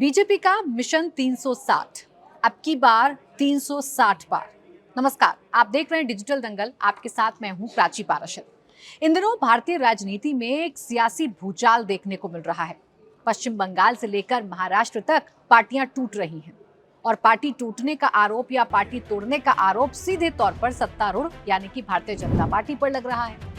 BJP का mission 360 अब की बार 360 पार। नमस्कार, आप देख रहे हैं डिजिटल दंगल। आपके साथ मैं हूं प्राची पाराशर। इन दिनों भारतीय राजनीति में एक सियासी भूचाल देखने को मिल रहा है। पश्चिम बंगाल से लेकर महाराष्ट्र तक पार्टियां टूट रही हैं और पार्टी टूटने का आरोप या पार्टी तोड़ने का आरोप सीधे तौर पर सत्तारूढ़ यानी कि भारतीय जनता पार्टी पर लग रहा है।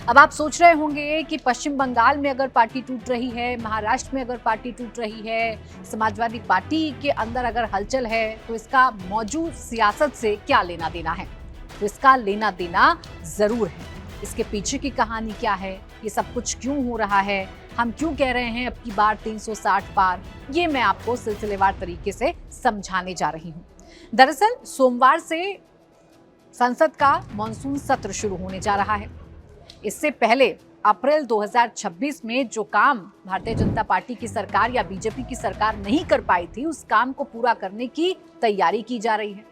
अब आप सोच रहे होंगे कि पश्चिम बंगाल में अगर पार्टी टूट रही है, महाराष्ट्र में अगर पार्टी टूट रही है, समाजवादी पार्टी के अंदर अगर हलचल है, तो इसका मौजूद सियासत से क्या लेना देना है? तो इसका लेना देना जरूर है। इसके पीछे की कहानी क्या है, ये सब कुछ क्यों हो रहा है, हम क्यों कह रहे हैं अब की बार 360 पार, ये मैं आपको सिलसिलेवार तरीके से समझाने जा रही हूँ। दरअसल सोमवार से संसद का मॉनसून सत्र शुरू होने जा रहा है। इससे पहले अप्रैल 2026 में जो काम भारतीय जनता पार्टी की सरकार या बीजेपी की सरकार नहीं कर पाई थी, उस काम को पूरा करने की तैयारी की जा रही है।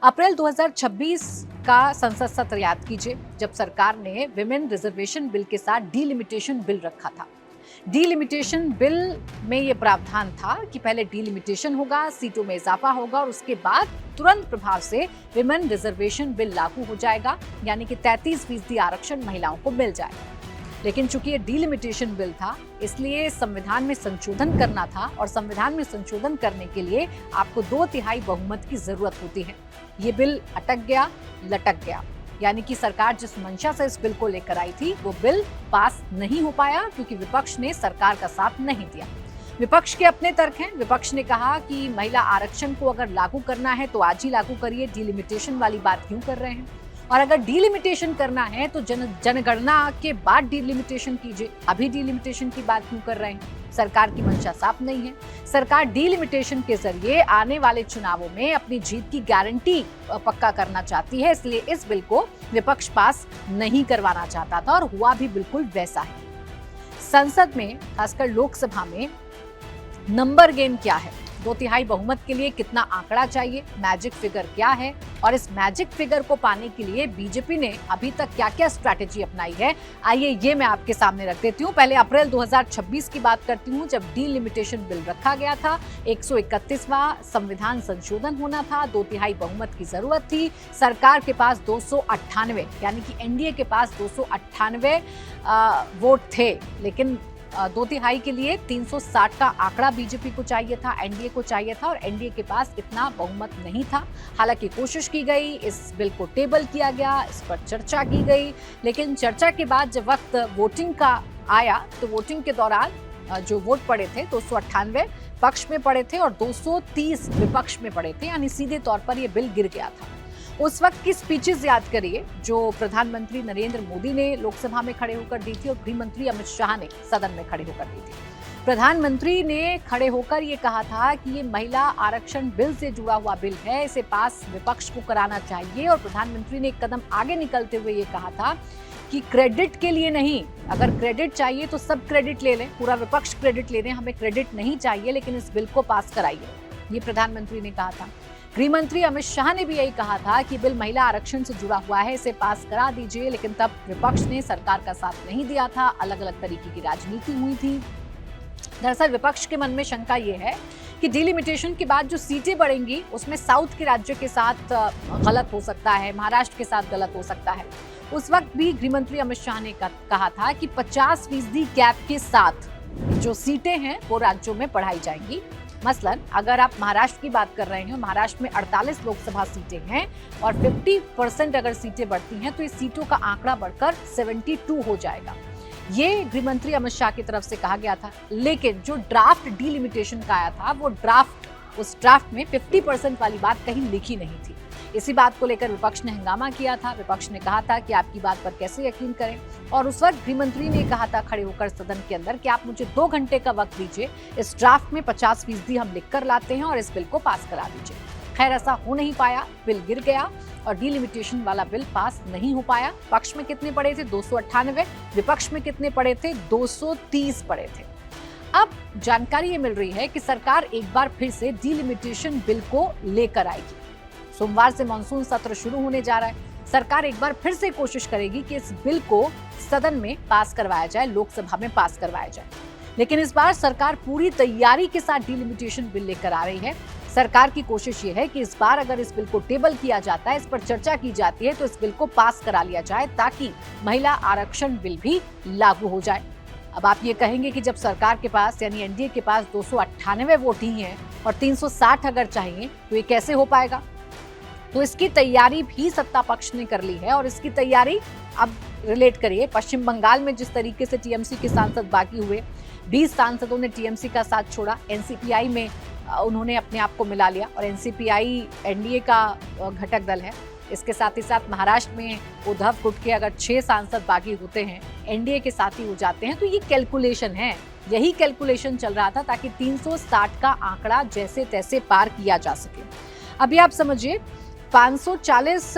अप्रैल 2026 का संसद सत्र याद कीजिए, जब सरकार ने विमेन रिजर्वेशन बिल के साथ डीलिमिटेशन बिल रखा था। डीलिमिटेशन बिल में ये प्रावधान था कि पहले डीलिमिटेशन होगा, सीटों में इजाफा होगा और उसके बाद तुरंत प्रभाव से विमेन रिजर्वेशन बिल लागू हो जाएगा, यानी कि 33% आरक्षण महिलाओं को मिल जाएगा। लेकिन चूंकि ये डीलिमिटेशन बिल था, इसलिए संविधान में संशोधन करना था और संविधान में संशोधन करने के लिए आपको 2/3 बहुमत की जरूरत होती है। ये बिल अटक गया, लटक गया, यानी कि सरकार जिस मंशा से इस बिल को लेकर आई थी, वो बिल पास नहीं हो पाया क्योंकि विपक्ष ने सरकार का साथ नहीं दिया। विपक्ष के अपने तर्क हैं। विपक्ष ने कहा कि महिला आरक्षण को अगर लागू करना है तो आज ही लागू करिए, डीलिमिटेशन वाली बात क्यों कर रहे हैं? और अगर डीलिमिटेशन करना है तो जनगणना के बाद डीलिमिटेशन कीजिए, अभी डीलिमिटेशन की बात क्यों कर रहे हैं? सरकार की मंशा साफ नहीं है। सरकार डीलिमिटेशन के जरिए आने वाले चुनावों में अपनी जीत की गारंटी पक्का करना चाहती है, इसलिए इस बिल को विपक्ष पास नहीं करवाना चाहता था और हुआ भी बिल्कुल वैसा है। संसद में, खासकर लोकसभा में नंबर गेम क्या है, 2/3 बहुमत के लिए कितना आंकड़ा चाहिए, मैजिक फिगर क्या है और इस मैजिक फिगर को पाने के लिए बीजेपी ने अभी तक क्या क्या स्ट्रैटेजी अपनाई है, आइए ये मैं आपके सामने रख देती हूँ। पहले अप्रैल 2026 की बात करती हूँ, जब डीलिमिटेशन बिल रखा गया था। 131वां संविधान संशोधन होना था, 2/3 बहुमत की जरूरत थी। सरकार के पास 298 यानी कि एनडीए के पास 298 वोट थे, लेकिन 2/3 के लिए 360 का आंकड़ा बीजेपी को चाहिए था, एनडीए को चाहिए था और एनडीए के पास इतना बहुमत नहीं था। हालांकि कोशिश की गई, इस बिल को टेबल किया गया, इस पर चर्चा की गई, लेकिन चर्चा के बाद जब वक्त वोटिंग का आया तो वोटिंग के दौरान जो वोट पड़े थे 298 पक्ष में पड़े थे और 230 विपक्ष में पड़े थे, यानी सीधे तौर पर यह बिल गिर गया था। उस वक्त की स्पीचेस याद करिए जो प्रधानमंत्री नरेंद्र मोदी ने लोकसभा में खड़े होकर दी थी और गृह मंत्री अमित शाह ने सदन में खड़े होकर दी थी। प्रधानमंत्री ने खड़े होकर ये कहा था कि ये महिला आरक्षण बिल से जुड़ा हुआ बिल है, इसे पास विपक्ष को कराना चाहिए और प्रधानमंत्री ने एक कदम आगे निकलते हुए ये कहा था कि क्रेडिट के लिए नहीं, अगर क्रेडिट चाहिए तो सब क्रेडिट ले लें, पूरा विपक्ष क्रेडिट ले लें, हमें क्रेडिट नहीं चाहिए, लेकिन इस बिल को पास कराइए, ये प्रधानमंत्री ने कहा था। गृह मंत्री अमित शाह ने भी यही कहा था कि बिल महिला आरक्षण से जुड़ा हुआ है, इसे पास करा दीजिए, लेकिन तब विपक्ष ने सरकार का साथ नहीं दिया था, अलग अलग तरीके की राजनीति हुई थी। दरअसल विपक्ष के मन में शंका ये है कि डीलिमिटेशन के बाद जो सीटें बढ़ेंगी उसमें साउथ के राज्य के साथ गलत हो सकता है, महाराष्ट्र के साथ गलत हो सकता है। उस वक्त भी गृह मंत्री अमित शाह ने कहा था कि 50% गैप के साथ जो सीटें हैं वो राज्यों में बढ़ाई जाएंगी। मसलन अगर आप महाराष्ट्र की बात कर रहे हैं, महाराष्ट्र में 48 लोकसभा सीटें हैं और 50% अगर सीटें बढ़ती हैं तो इस सीटों का आंकड़ा बढ़कर 72 हो जाएगा। ये गृह मंत्री अमित शाह की तरफ से कहा गया था, लेकिन जो ड्राफ्ट डीलिमिटेशन का आया था उस ड्राफ्ट में 50% वाली बात कहीं लिखी नहीं थी। इसी बात को लेकर विपक्ष ने हंगामा किया था। विपक्ष ने कहा था कि आपकी बात पर कैसे यकीन करें, और उस वक्त गृह मंत्री ने कहा था खड़े होकर सदन के अंदर कि आप मुझे 2 घंटे का वक्त दीजिए, इस ड्राफ्ट में 50% हम लिख कर लाते हैं और इस बिल को पास करा दीजिए। खैर ऐसा हो नहीं पाया, बिल गिर गया और डीलिमिटेशन वाला बिल पास नहीं हो पाया। पक्ष में कितने पड़े थे? 298, विपक्ष में कितने पड़े थे? 230 पड़े थे। अब जानकारी ये मिल रही है कि सरकार एक बार फिर से डीलिमिटेशन बिल को लेकर आएगी। सोमवार से मॉनसून सत्र शुरू होने जा रहा है। सरकार एक बार फिर से कोशिश करेगी कि इस बिल को सदन में पास करवाया जाए, लोकसभा में पास करवाया जाए। लेकिन इस बार सरकार पूरी तैयारी के साथ डिलिमिटेशन बिल लेकर आ रही है। सरकार की कोशिश ये है कि इस बार अगर इस बिल को टेबल किया जाता है, इस पर चर्चा की जाती है, तो इस बिल को पास करा लिया जाए ताकि महिला आरक्षण बिल भी लागू हो जाए। अब आप ये कहेंगे कि जब सरकार के पास यानी एनडीए के पास 298 वोट ही हैं और 360 अगर चाहिए तो ये कैसे हो पाएगा? तो इसकी तैयारी भी सत्ता पक्ष ने कर ली है और इसकी तैयारी अब रिलेट करिए। पश्चिम बंगाल में जिस तरीके से टीएमसी के सांसद बागी हुए, 20 सांसदों ने टीएमसी का साथ छोड़ा, एनसीपीआई में उन्होंने अपने आप को मिला लिया और एनसीपीआई एनडीए का घटक दल है। इसके साथ ही साथ महाराष्ट्र में उद्धव गुट के अगर 6 सांसद बागी होते हैं, एनडीए के साथ ही हो जाते हैं, तो ये कैलकुलेशन है, यही कैलकुलेशन चल रहा था ताकि 360 का आंकड़ा जैसे तैसे पार किया जा सके। अभी आप समझिए 540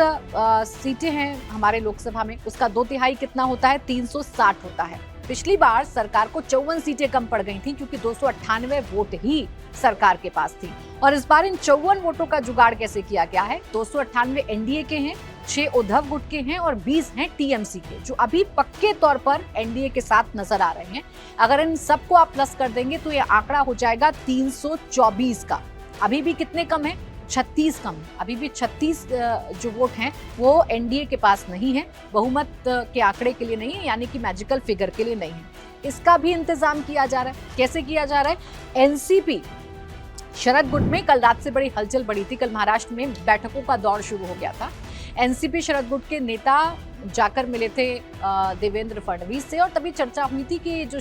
सीटें हैं हमारे लोकसभा में, उसका 2/3 कितना होता है? 360 होता है। पिछली बार सरकार को 54 सीटें कम पड़ गई थी क्योंकि 298 वोट ही सरकार के पास थी और इस बार इन 54 वोटों का जुगाड़ कैसे किया गया है? 298 एनडीए के हैं, 6 उद्धव गुट के हैं और 20 हैं टीएमसी के, जो अभी पक्के तौर पर एनडीए के साथ नजर आ रहे हैं। अगर इन सबको आप प्लस कर देंगे तो ये आंकड़ा हो जाएगा 324 का। अभी भी कितने कम है? 36 कम। अभी भी 36 जो वोट हैं वो एनडीए के पास नहीं है, बहुमत के आंकड़े के लिए नहीं है, यानी कि मैजिकल फिगर के लिए नहीं है। इसका भी इंतजाम किया जा रहा है। कैसे किया जा रहा है? एनसीपी शरद गुट में कल रात से बड़ी हलचल बढ़ी थी। कल महाराष्ट्र में बैठकों का दौर शुरू हो गया था। एनसीपी शरद गुट के नेता जाकर मिले थे देवेंद्र फडणवीस से और तभी चर्चा हुई थी कि जो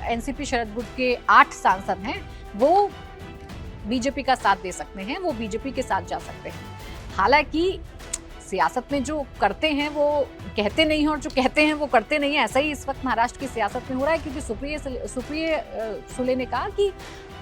एनसीपी शरद गुट के 8 सांसद हैं वो बीजेपी का साथ दे सकते हैं, वो बीजेपी के साथ जा सकते हैं। हालांकि सियासत में जो करते हैं वो कहते नहीं हैं और जो कहते हैं वो करते नहीं हैं। ऐसा ही इस वक्त महाराष्ट्र की सियासत में हो रहा है क्योंकि सुप्रिया सुले ने कहा कि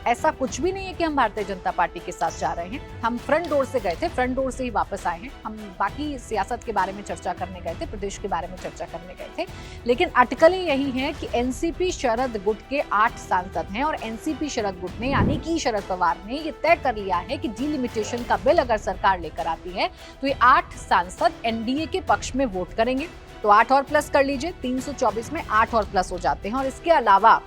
ऐसा कुछ भी नहीं है कि हम भारतीय जनता पार्टी के साथ जा रहे हैं। हम फ्रंट डोर से गए थे, फ्रंट डोर से ही वापस आए हैं। हम बाकी सियासत के बारे में चर्चा करने गए थे, प्रदेश के बारे में चर्चा करने गए थे, लेकिन अटकलें यही हैं कि एनसीपी शरद गुट के 8 सांसद हैं और एनसीपी शरद गुट ने यानी कि शरद पवार ने ये तय कर लिया है कि डिलिमिटेशन का बिल अगर सरकार लेकर आती है तो ये 8 सांसद एनडीए के पक्ष में वोट करेंगे। तो 8 और प्लस कर लीजिए, 324 में 8 और प्लस हो जाते हैं। और इसके अलावा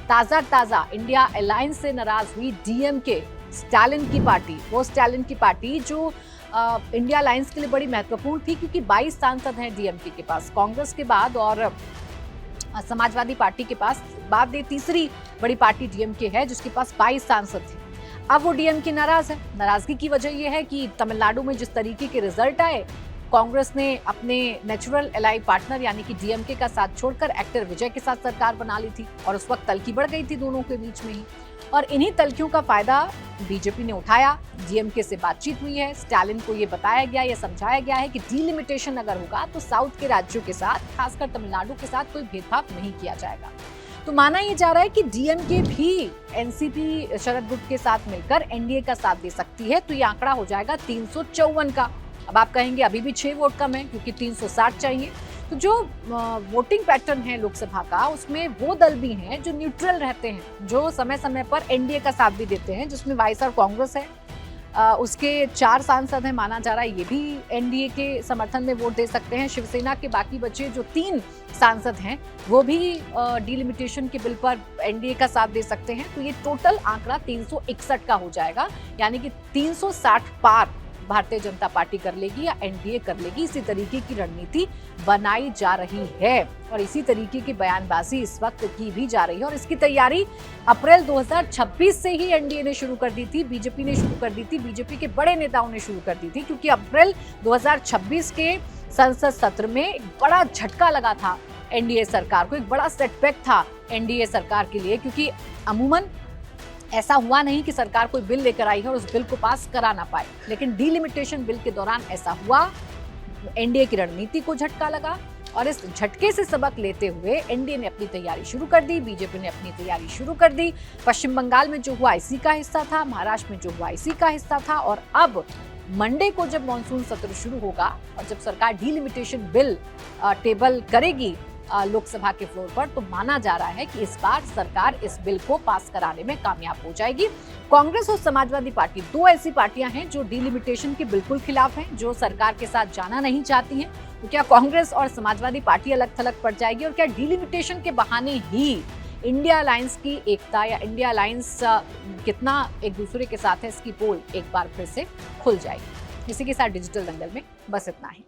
ताजा इंडिया अलायंस से नाराज हुई डीएमके, स्टालिन की पार्टी, वो स्टालिन की पार्टी जो इंडिया अलायंस के लिए बड़ी महत्वपूर्ण थी क्योंकि 22 सांसद हैं डीएमके के पास, कांग्रेस के बाद और समाजवादी पार्टी के पास बाद ये तीसरी बड़ी पार्टी डीएमके है जिसके पास 22 सांसद थे। अब वो डीएमके नाराज है। नाराजगी की वजह यह है कि तमिलनाडु में जिस तरीके के रिजल्ट आए, कांग्रेस ने अपने नेचुरल एलाई पार्टनर यानी कि डीएमके का साथ छोड़कर एक्टर विजय के साथ सरकार बना ली थी और उस वक्त तल्खी बढ़ गई थी दोनों के बीच में ही। और इन्हीं तल्खियों का फायदा बीजेपी ने उठाया। डीएमके से बातचीत हुई है, स्टालिन को ये बताया गया, ये समझाया गया है कि डिलिमिटेशन अगर होगा तो साउथ के राज्यों के साथ, खासकर तमिलनाडु के साथ कोई भेदभाव नहीं किया जाएगा। तो माना ये जा रहा है कि डीएमके भी एनसीपी शरद गुट के साथ मिलकर एनडीए का साथ दे सकती है। तो ये आंकड़ा हो जाएगा 354 का। अब आप कहेंगे अभी भी 6 वोट कम है क्योंकि 360 चाहिए। तो जो वोटिंग पैटर्न है लोकसभा का, उसमें वो दल भी हैं जो न्यूट्रल रहते हैं, जो समय समय पर एनडीए का साथ भी देते हैं, जिसमें वाईएसआर कांग्रेस है, उसके 4 सांसद हैं, माना जा रहा है ये भी एनडीए के समर्थन में वोट दे सकते हैं। शिवसेना के बाकी बचे जो 3 सांसद हैं वो भी डिलिमिटेशन के बिल पर एनडीए का साथ दे सकते हैं। तो ये टोटल आंकड़ा 361 का हो जाएगा, यानी कि 360 पार भारतीय जनता पार्टी कर लेगी या एनडीए कर लेगी। इसी तरीके की रणनीति बनाई जा रही है और इसी तरीके की बयानबाजी इस वक्त की भी जा रही है। और इसकी तैयारी अप्रैल 2026 से ही एनडीए ने शुरू कर दी थी, बीजेपी ने शुरू कर दी थी, बीजेपी के बड़े नेताओं ने शुरू कर दी थी, क्योंकि अप्रैल 2026 के संसद सत्र में एक बड़ा झटका लगा था एनडीए सरकार को, एक बड़ा सेटबैक था एनडीए सरकार के लिए, क्योंकि अमूमन ऐसा हुआ नहीं कि सरकार कोई बिल लेकर आई है और उस बिल को पास करा ना पाए, लेकिन डिलिमिटेशन बिल के दौरान ऐसा हुआ। एनडीए की रणनीति को झटका लगा और इस झटके से सबक लेते हुए एनडीए ने अपनी तैयारी शुरू कर दी, बीजेपी ने अपनी तैयारी शुरू कर दी। पश्चिम बंगाल में जो हुआ इसी का हिस्सा था, महाराष्ट्र में जो हुआ इसी का हिस्सा था। और अब मंडे को जब मॉनसून सत्र शुरू होगा और जब सरकार डिलिमिटेशन बिल टेबल करेगी लोकसभा के फ्लोर पर, तो माना जा रहा है कि इस बार सरकार इस बिल को पास कराने में कामयाब हो जाएगी। कांग्रेस और समाजवादी पार्टी 2 ऐसी पार्टियां हैं जो डिलिमिटेशन के बिल्कुल खिलाफ हैं, जो सरकार के साथ जाना नहीं चाहती हैं। तो क्या कांग्रेस और समाजवादी पार्टी अलग थलग पड़ जाएगी और क्या डिलिमिटेशन के बहाने ही इंडिया अलायंस की एकता या इंडिया अलायंस कितना एक दूसरे के साथ है, इसकी पोल एक बार फिर से खुल जाएगी। इसी के साथ डिजिटल दंगल में बस इतना ही।